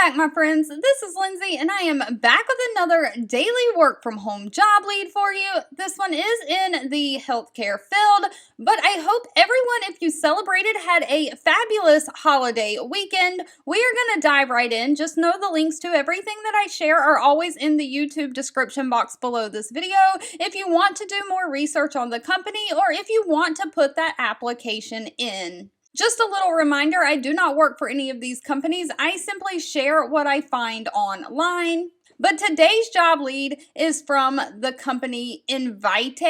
back, my friends. This is Lindsay, and I am back with another daily work from home job lead for you. This one is in the healthcare field, but I hope everyone, if you celebrated, had a fabulous holiday weekend. We are going to dive right in. Just know the links to everything that I share are always in the YouTube description box below this video. If you want to do more research on the company, or if you want to put that application in. Just a little reminder, I do not work for any of these companies. I simply share what I find online. But today's job lead is from the company Invite.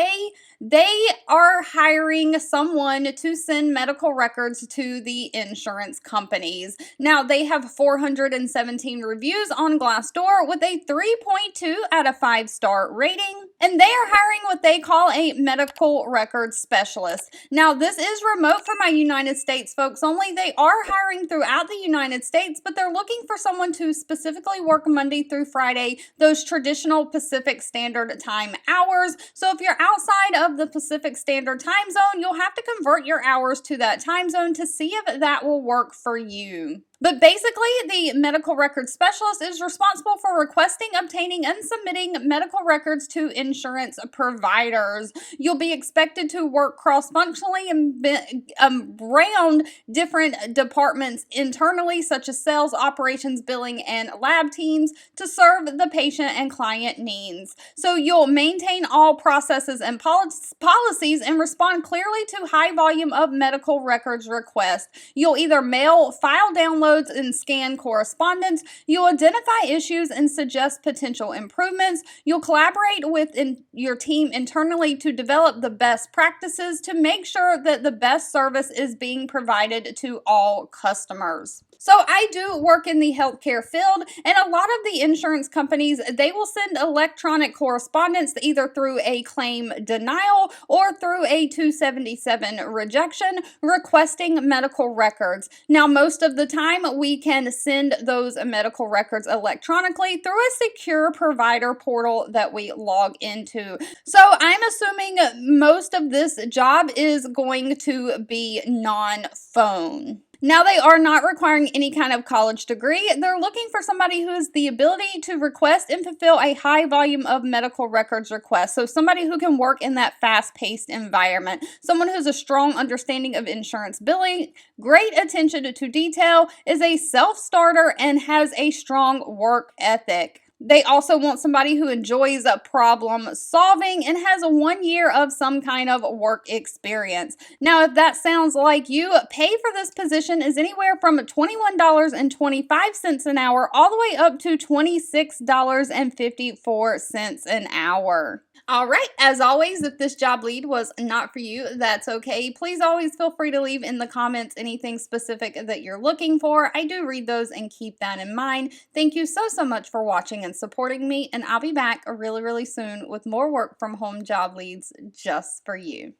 They are hiring someone to send medical records to the insurance companies. Now, they have 417 reviews on Glassdoor with a 3.2 out of 5-star rating. And they are hiring what they call a medical records specialist. Now, this is remote for my United States folks only. They are hiring throughout the United States, but they're looking for someone to specifically work Monday through Friday, those traditional Pacific Standard Time hours. So if you're outside of the Pacific Standard Time Zone, you'll have to convert your hours to that time zone to see if that will work for you. But basically, the medical records specialist is responsible for requesting, obtaining, and submitting medical records to insurance providers. You'll be expected to work cross-functionally and around different departments internally, such as sales, operations, billing, and lab teams, to serve the patient and client needs. So you'll maintain all processes and policies and respond clearly to high volume of medical records requests. You'll either mail file downloads and scan correspondence. You'll identify issues and suggest potential improvements. You'll collaborate with your team internally to develop the best practices to make sure that the best service is being provided to all customers. So I do work in the healthcare field, and a lot of the insurance companies, they will send electronic correspondence either through a claim denial or through a 277 rejection requesting medical records. Now, most of the time, we can send those medical records electronically through a secure provider portal that we log into. So I'm assuming most of this job is going to be non-phone. Now, they are not requiring any kind of college degree. They're looking for somebody who has the ability to request and fulfill a high volume of medical records requests. So somebody who can work in that fast-paced environment. Someone who's a strong understanding of insurance billing, great attention to detail, is a self-starter, and has a strong work ethic. They also want somebody who enjoys problem solving and has 1 year of some kind of work experience. Now, if that sounds like you, pay for this position is anywhere from $21.25 an hour all the way up to $26.54 an hour. All right, as always, if this job lead was not for you, that's okay. Please always feel free to leave in the comments anything specific that you're looking for. I do read those and keep that in mind. Thank you so much for watching and supporting me, and I'll be back really soon with more work from home job leads just for you.